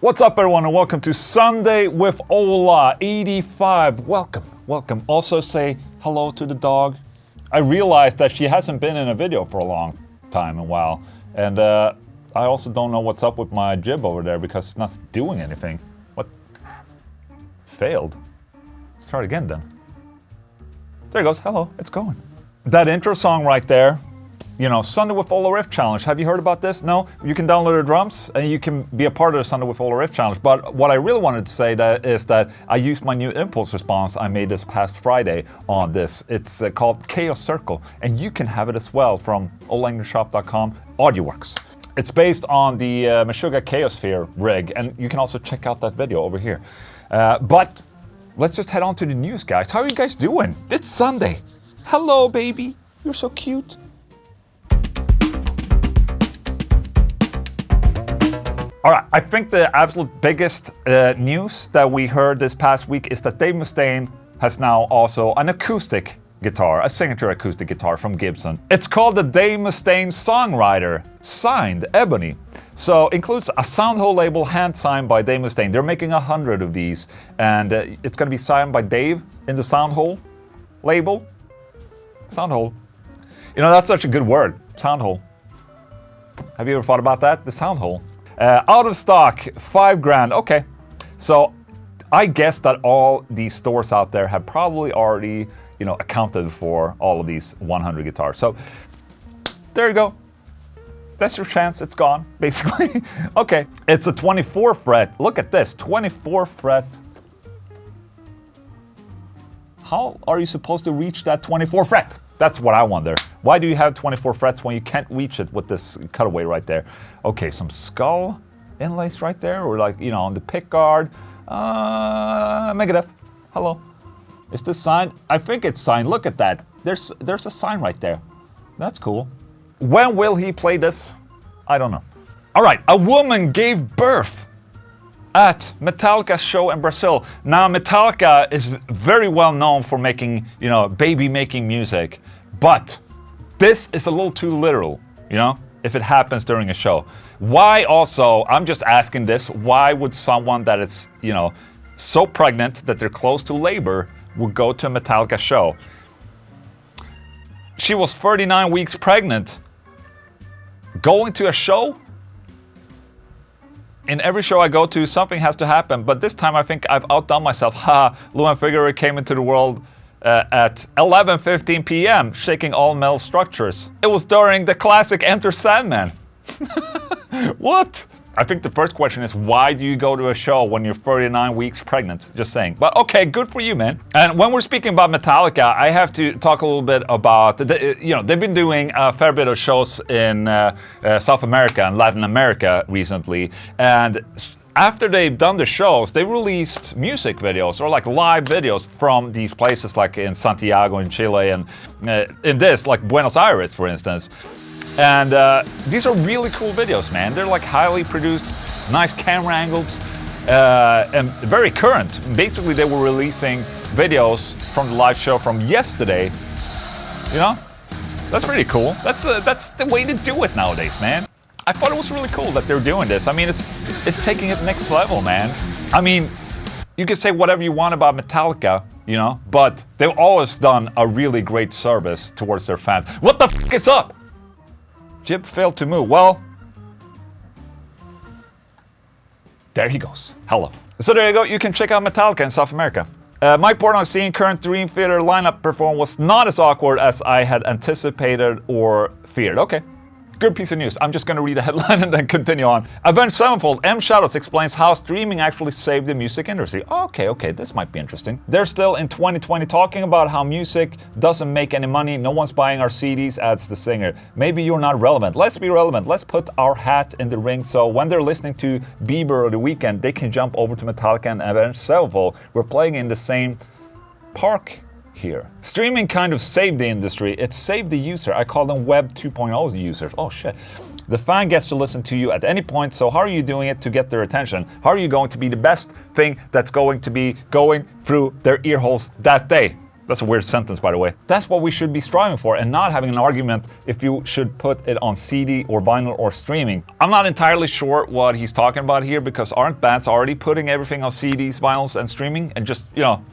What's up, everyone, and welcome to Sunday with SWOLA85. Welcome. Also say hello to the dog. I realized that she hasn't been in a video for a long time, a while. And I also don't know what's up with my jib over there because it's not doing anything. What? Failed. Let's try it again then. There it goes. Hello, it's going. That intro song right there. You know, Sunday with SWOLA Riff Challenge. Have you heard about this? No? You can download the drums and you can be a part of the Sunday with SWOLA Riff Challenge. But what I really wanted to say is that I used my new impulse response I made this past Friday on this. It's called Chaos Circle, and you can have it as well from olenglishop.com. AudioWorks. It's based on the Meshuggah Chaosphere rig, and you can also check out that video over here. But let's just head on to the news, guys. How are you guys doing? It's Sunday. Hello, baby. You're so cute. All right, I think the absolute biggest news that we heard this past week is that Dave Mustaine has now also an acoustic guitar, a signature acoustic guitar from Gibson. It's called the Dave Mustaine Songwriter, signed Ebony. So includes a Soundhole label hand-signed by Dave Mustaine. They're making 100 of these, and it's gonna be signed by Dave in the Soundhole label. Soundhole. You know, that's such a good word, Soundhole. Have you ever thought about that? The Soundhole. Out of stock, $5,000. Okay, so I guess that all these stores out there have probably already, you know, accounted for all of these 100 guitars. So there you go. That's your chance. It's gone, basically. Okay, it's a 24 fret. Look at this, 24 fret. How are you supposed to reach that 24 fret? That's what I wonder. Why do you have 24 frets when you can't reach it with this cutaway right there? Okay, some skull inlays right there, or like, you know, on the pick guard. Megadeth, hello. Is this signed? I think it's signed. Look at that. There's a sign right there. That's cool. When will he play this? I don't know. All right, a woman gave birth at Metallica's show in Brazil. Now, Metallica is very well known for making, you know, baby-making music, but this is a little too literal, you know, if it happens during a show. Why also, I'm just asking this, why would someone that is, you know, so pregnant that they're close to labor would go to a Metallica show? She was 39 weeks pregnant, going to a show? In every show I go to, something has to happen, but this time I think I've outdone myself. Ha! Luan Figueroa came into the world at 11:15 p.m., shaking all metal structures. It was during the classic Enter Sandman. What? I think the first question is, why do you go to a show when you're 39 weeks pregnant? Just saying. But okay, good for you, man. And when we're speaking about Metallica, I have to talk a little bit about, you know, they've been doing a fair bit of shows in South America and Latin America recently. And after they've done the shows, they released music videos or like live videos from these places, like in Santiago in Chile and in this, like Buenos Aires, for instance. And these are really cool videos, man. They're like highly produced, nice camera angles, and very current. Basically, they were releasing videos from the live show from yesterday. You know, that's pretty cool. That's the way to do it nowadays, man. I thought it was really cool that they're doing this. I mean, it's taking it next level, man. I mean, you can say whatever you want about Metallica, you know, but they've always done a really great service towards their fans. What the f*** is up? Jib failed to move. Well, there he goes. Hello. So there you go. You can check out Metallica in South America. My part on seeing current Dream Theater lineup perform was not as awkward as I had anticipated or feared. Okay. Good piece of news. I'm just going to read the headline and then continue on. Avenged Sevenfold, M. Shadows explains how streaming actually saved the music industry. Okay, this might be interesting. They're still in 2020 talking about how music doesn't make any money. No one's buying our CDs, adds the singer. Maybe you're not relevant. Let's be relevant. Let's put our hat in the ring so when they're listening to Bieber or The Weeknd, they can jump over to Metallica and Avenged Sevenfold. We're playing in the same park here. Streaming kind of saved the industry. It saved the user. I call them Web 2.0 users. Oh shit. The fan gets to listen to you at any point, so how are you doing it to get their attention? How are you going to be the best thing that's going to be going through their ear holes that day? That's a weird sentence, by the way. That's what we should be striving for, and not having an argument if you should put it on CD or vinyl or streaming. I'm not entirely sure what he's talking about here, because aren't bands already putting everything on CDs, vinyls and streaming and just, you know,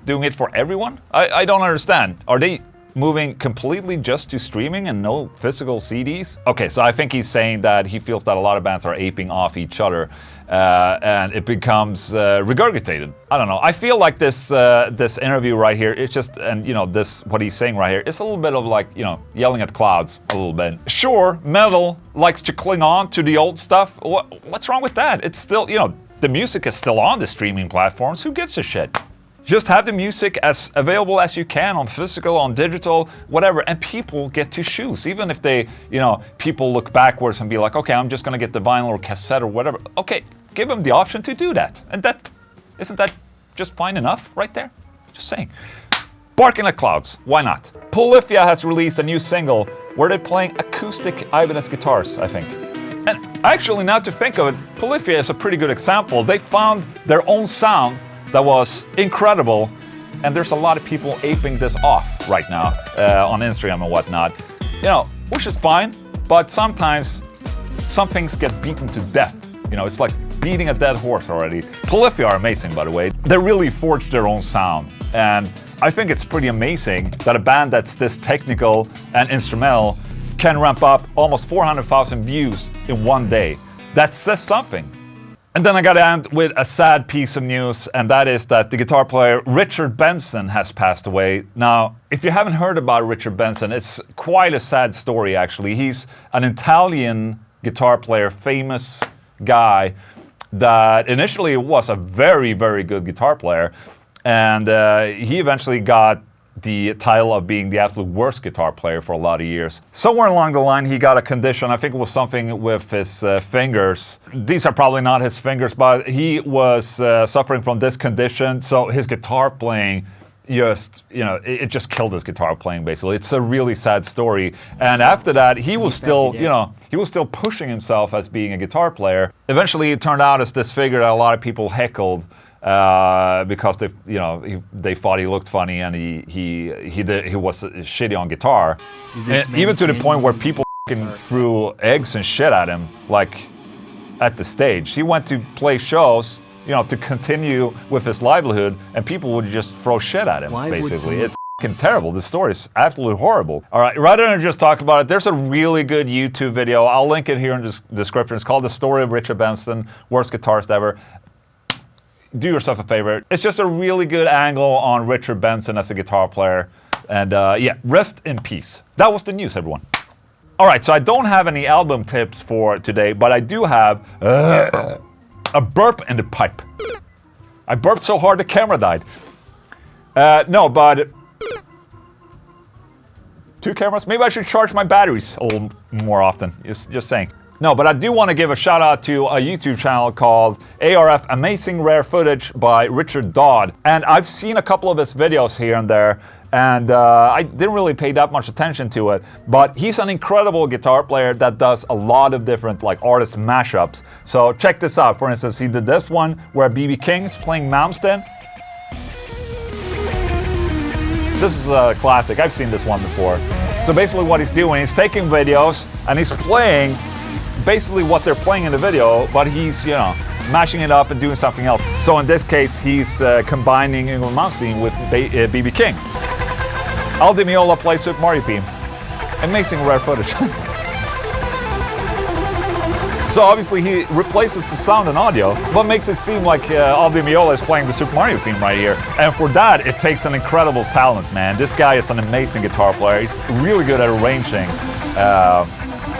doing it for everyone? I don't understand. Are they moving completely just to streaming and no physical CDs? Okay, so I think he's saying that he feels that a lot of bands are aping off each other and it becomes regurgitated. I don't know. I feel like this this interview right here, it's just, and you know, this, what he's saying right here, it's a little bit of like, you know, yelling at clouds a little bit. Sure, metal likes to cling on to the old stuff. What's wrong with that? It's still, you know, the music is still on the streaming platforms. Who gives a shit? Just have the music as available as you can on physical, on digital, whatever, and people get to choose. Even if they, you know, people look backwards and be like, okay, I'm just gonna get the vinyl or cassette or whatever. Okay, give them the option to do that. And that, isn't that just fine enough right there? Just saying. Barking at clouds, why not? Polyphia has released a new single where they're playing acoustic Ibanez guitars, I think. And actually, now to think of it, Polyphia is a pretty good example. They found their own sound that was incredible, and there's a lot of people aping this off right now on Instagram and whatnot. You know, which is fine, but sometimes some things get beaten to death. You know, it's like beating a dead horse already. Polyphia are amazing, by the way. They really forged their own sound, and I think it's pretty amazing that a band that's this technical and instrumental can ramp up almost 400,000 views in one day. That says something. And then I gotta end with a sad piece of news, and that is that the guitar player Richard Benson has passed away. Now, if you haven't heard about Richard Benson, it's quite a sad story actually. He's an Italian guitar player, famous guy that initially was a very, very good guitar player, and he eventually got the title of being the absolute worst guitar player for a lot of years. Somewhere along the line he got a condition, I think it was something with his fingers. These are probably not his fingers, but he was suffering from this condition, so his guitar playing just, you know, it just killed his guitar playing basically. It's a really sad story, and after that he was still, you know, he was still pushing himself as being a guitar player. Eventually it turned out as this figure that a lot of people heckled because they, you know, they thought he looked funny, and he was shitty on guitar, even to the point where people threw eggs and shit at him, like at the stage. He went to play shows, you know, to continue with his livelihood, and people would just throw shit at him. Basically, it's fucking terrible. The story is absolutely horrible. All right, rather than just talk about it, there's a really good YouTube video. I'll link it here in the description. It's called "The Story of Richard Benson, Worst Guitarist Ever." Do yourself a favor. It's just a really good angle on Richard Benson as a guitar player. And yeah, rest in peace. That was the news, everyone. All right, so I don't have any album tips for today, but I do have a burp in the pipe. I burped so hard the camera died. No, but 2 cameras? Maybe I should charge my batteries a little more often. Just saying. No, but I do want to give a shout out to a YouTube channel called ARF Amazing Rare Footage by Richard Daudé. And I've seen a couple of his videos here and there, and I didn't really pay that much attention to it. But he's an incredible guitar player that does a lot of different like artist mashups. So check this out. For instance, he did this one where B.B. King's playing Mustaine. This is a classic. I've seen this one before. So basically what he's doing, he's taking videos and he's playing basically what they're playing in the video, but he's, you know, mashing it up and doing something else. So in this case, he's combining Englund Mustaine with B.B. King. Al Di Meola plays Super Mario theme. Amazing rare footage. So obviously he replaces the sound and audio, but makes it seem like Al Di Meola is playing the Super Mario theme right here. And for that, it takes an incredible talent, man. This guy is an amazing guitar player. He's really good at arranging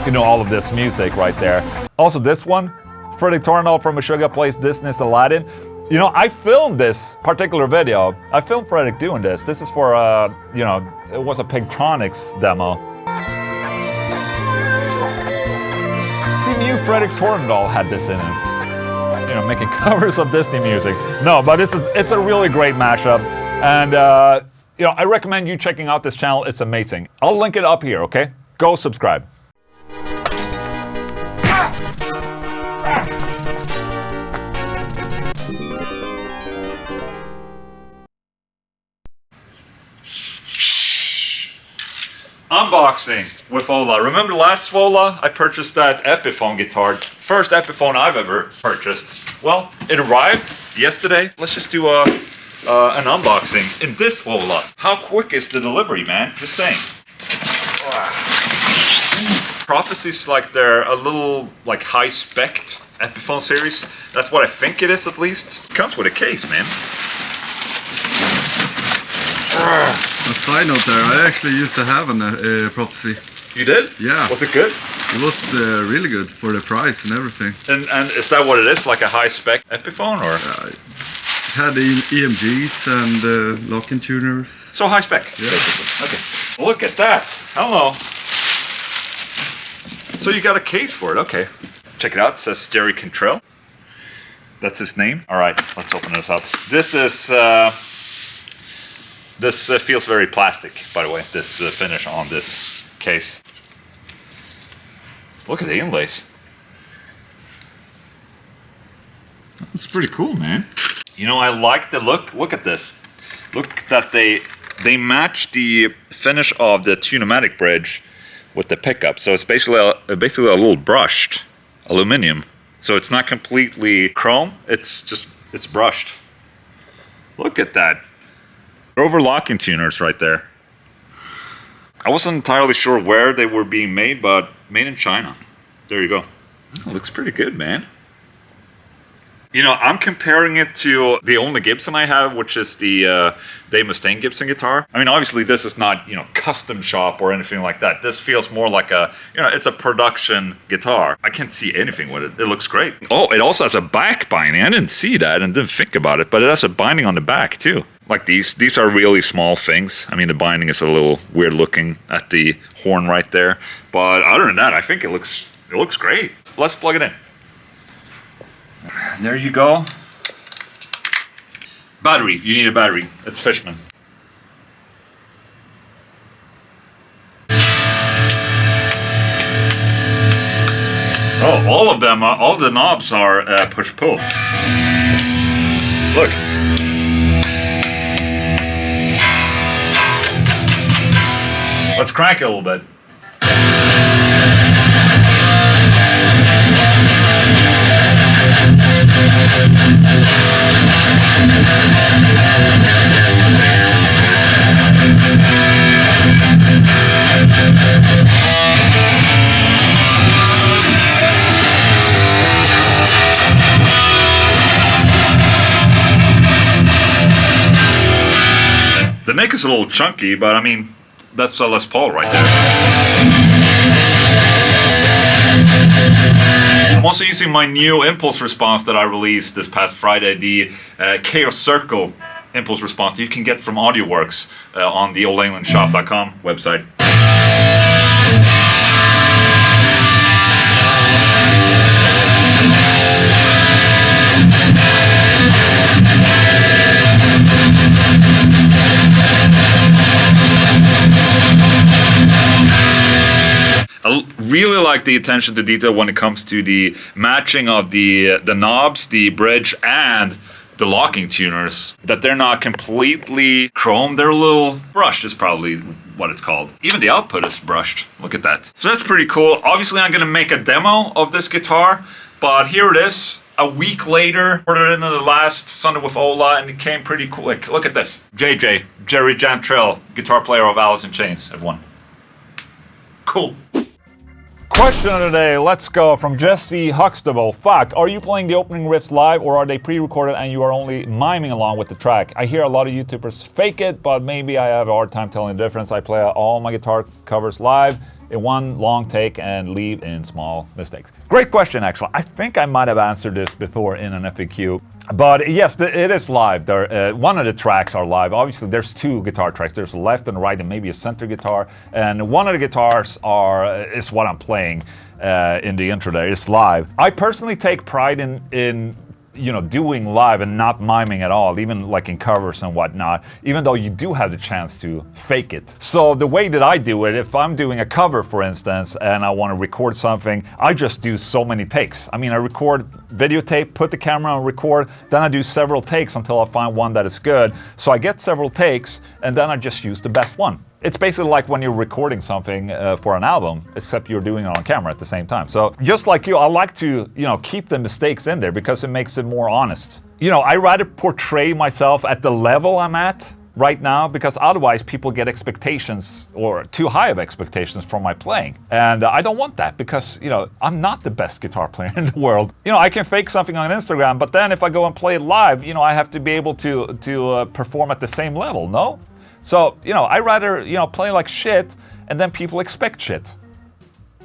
you know, all of this music right there. Also this one, Fredrik Torndahl from Meshuggah plays Disney's Aladdin. You know, I filmed this particular video. I filmed Fredrik doing this. This is for, you know, it was a Pegtronics demo. Who knew Fredrik Torndahl had this in him? You know, making covers of Disney music. No, but it's a really great mashup. And, you know, I recommend you checking out this channel. It's amazing. I'll link it up here, okay? Go subscribe. Unboxing with Ola. Remember last Swola? I purchased that Epiphone guitar. First Epiphone I've ever purchased. Well, it arrived yesterday. Let's just do an unboxing in this Swola. How quick is the delivery, man? Just saying. Prophecies like they're a little like high-spec Epiphone series. That's what I think it is, at least. It comes with a case, man. A side note there, I actually used to have a Prophecy. You did? Yeah. Was it good? It was really good for the price and everything. And is that what it is? Like a high-spec Epiphone, or? It had EMGs and locking tuners. So high-spec, yeah. Basically. Okay. Look at that. Hello. So you got a case for it, okay. Check it out, it says Jerry Cantrell. That's his name. All right, let's open this up. This is, this feels very plastic, by the way, this finish on this case. Look at the inlays. It's pretty cool, man. You know, I like the look. Look at this. Look that they match the finish of the Tune-o-matic bridge with the pickup. So it's basically a little brushed aluminum. So it's not completely chrome. It's brushed. Look at that. Rover locking tuners right there. I wasn't entirely sure where they were being made, but made in China. There you go. Oh, looks pretty good, man. You know, I'm comparing it to the only Gibson I have, which is the Dave Mustaine Gibson guitar. I mean, obviously this is not, you know, custom shop or anything like that. This feels more like a, you know, it's a production guitar. I can't see anything with it. It looks great. Oh, it also has a back binding. I didn't see that and didn't think about it, but it has a binding on the back too. Like these are really small things. I mean, the binding is a little weird looking at the horn right there. But other than that, I think it looks great. Let's plug it in. There you go. Battery, you need a battery. It's Fishman. Oh, all of them, all the knobs are push-pull. Look. Let's crank it a little bit. The neck is a little chunky, but I mean, that's a Les Paul right there. I'm also using my new impulse response that I released this past Friday, the Chaos Circle impulse response that you can get from AudioWorks on the oldenglandshop.com website. I really like the attention to detail when it comes to the matching of the knobs, the bridge, and the locking tuners. That they're not completely chrome, they're a little brushed is probably what it's called. Even the output is brushed. Look at that. So that's pretty cool. Obviously I'm gonna make a demo of this guitar, but here it is. A week later, ordered it in the last Sunday with Ola, and it came pretty quick. Look at this. JJ, Jerry Cantrell, guitar player of Alice in Chains, everyone. Cool. Question of the day, let's go from Jesse Huxtable. Fuck, are you playing the opening riffs live or are they pre-recorded and you are only miming along with the track? I hear a lot of YouTubers fake it, but maybe I have a hard time telling the difference. I play all my guitar covers live in one long take and leave in small mistakes. Great question, actually. I think I might have answered this before in an FAQ. But yes, it is live. One of the tracks are live. Obviously, there's two guitar tracks. There's a left and a right and maybe a center guitar. And one of the guitars is what I'm playing in the intro there. It's live. I personally take pride in you know, doing live and not miming at all, even like in covers and whatnot, even though you do have the chance to fake it. So the way that I do it, if I'm doing a cover, for instance, and I want to record something, I just do so many takes. I mean, I record videotape, put the camera on record, then I do several takes until I find one that is good. So I get several takes, and then I just use the best one. It's basically like when you're recording something for an album, except you're doing it on camera at the same time. So just like you, I like to, you know, keep the mistakes in there because it makes it more honest. You know, I rather portray myself at the level I'm at right now, because otherwise people get expectations, or too high of expectations from my playing. And I don't want that, because, you know, I'm not the best guitar player in the world. You know, I can fake something on Instagram, but then if I go and play it live, you know, I have to be able to perform at the same level, no? So, you know, I rather, you know, play like shit, and then people expect shit.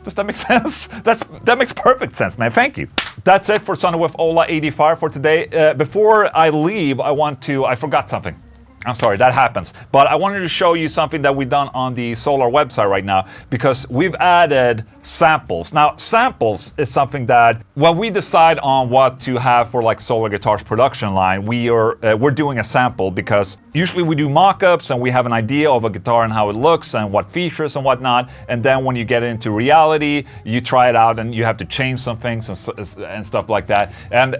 Does that make sense? That makes perfect sense, man. Thank you. That's it for Sunday with ORionVP for today. Before I leave, I forgot something. I'm sorry, that happens. But I wanted to show you something that we've done on the Solar website right now, because we've added samples. Now, samples is something that when we decide on what to have for like Solar Guitars production line, we're doing a sample, because usually we do mock-ups and we have an idea of a guitar and how it looks and what features and whatnot. And then when you get into reality, you try it out and you have to change some things and stuff like that. And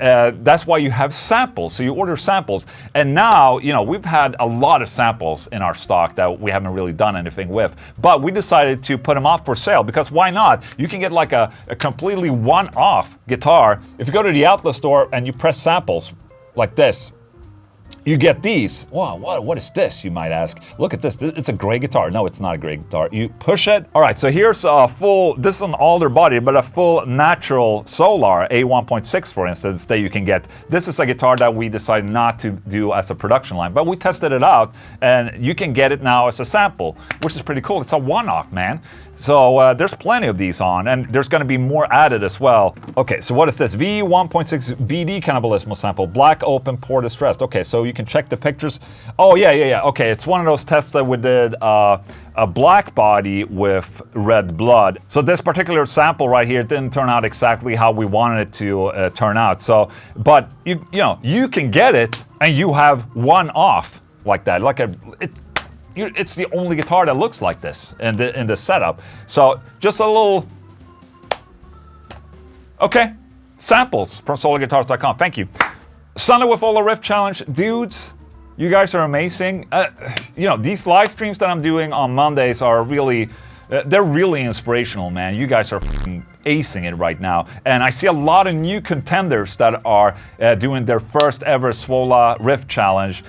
that's why you have samples. So you order samples. And now, you know, we've had a lot of samples in our stock that we haven't really done anything with, but we decided to put them up for sale, because why not? You can get like a completely one-off guitar. If you go to the outlet store and you press samples like this, you get these. Wow, what is this, you might ask? Look at this, it's a gray guitar. No, it's not a gray guitar. You push it. All right, so here's a full, this is an alder body, but a full natural Solar A1.6, for instance, that you can get. This is a guitar that we decided not to do as a production line, but we tested it out, and you can get it now as a sample, which is pretty cool. It's a one-off, man. So there's plenty of these on, and there's going to be more added as well. Okay, so what is this? V1.6 BD Cannibalismo sample, black open pour distressed. Okay, so you can check the pictures. Oh yeah. Okay, it's one of those tests that we did a black body with red blood. So this particular sample right here didn't turn out exactly how we wanted it to turn out. So, but you know, you can get it, and you have one off like that, like it's the only guitar that looks like this in the setup. So just a little, okay, samples from solarguitars.com. Thank you. Sunday with Ola Riff Challenge, dudes. You guys are amazing. You know, these live streams that I'm doing on Mondays are really, they're really inspirational, man. You guys are acing it right now. And I see a lot of new contenders that are doing their first ever SWOLA Riff Challenge.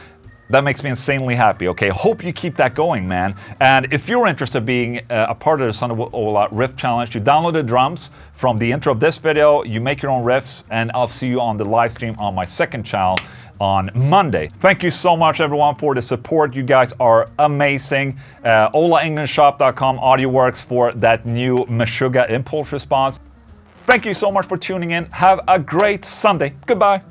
That makes me insanely happy, okay? Hope you keep that going, man. And if you're interested in being a part of the Sunday with Ola Riff Challenge, you download the drums from the intro of this video, you make your own riffs, and I'll see you on the live stream on my second channel on Monday. Thank you so much, everyone, for the support. You guys are amazing. OlaEnglundShop.com, AudioWorks for that new Meshuggah impulse response. Thank you so much for tuning in. Have a great Sunday. Goodbye.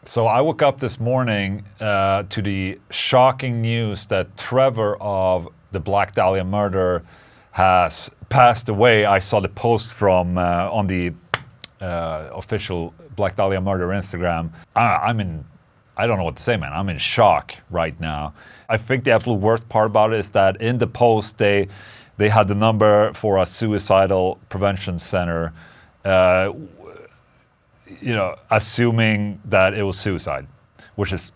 So I woke up this morning to the shocking news that Trevor of the Black Dahlia murder has passed away. I saw the post from on the official Black Dahlia murder Instagram. I don't know what to say, man. I'm in shock right now. I think the absolute worst part about it is that in the post they had the number for a suicidal prevention center. You know, assuming that it was suicide, which is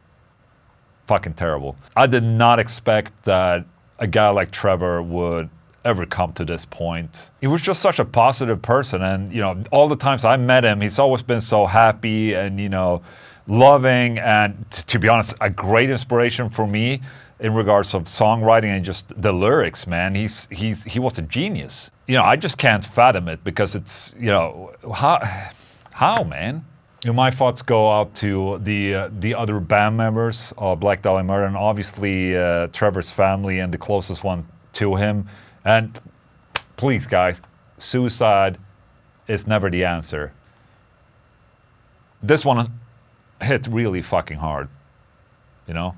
fucking terrible. I did not expect that a guy like Trevor would ever come to this point. He was just such a positive person, and, you know, all the times I met him, he's always been so happy and, you know, loving, and to be honest, a great inspiration for me in regards of songwriting and just the lyrics, man. He was a genius. You know, I just can't fathom it, because it's, you know, how, man? You know, my thoughts go out to the other band members of Black Dahlia Murder, and obviously Trevor's family and the closest one to him. And please, guys, suicide is never the answer. This one hit really fucking hard, you know?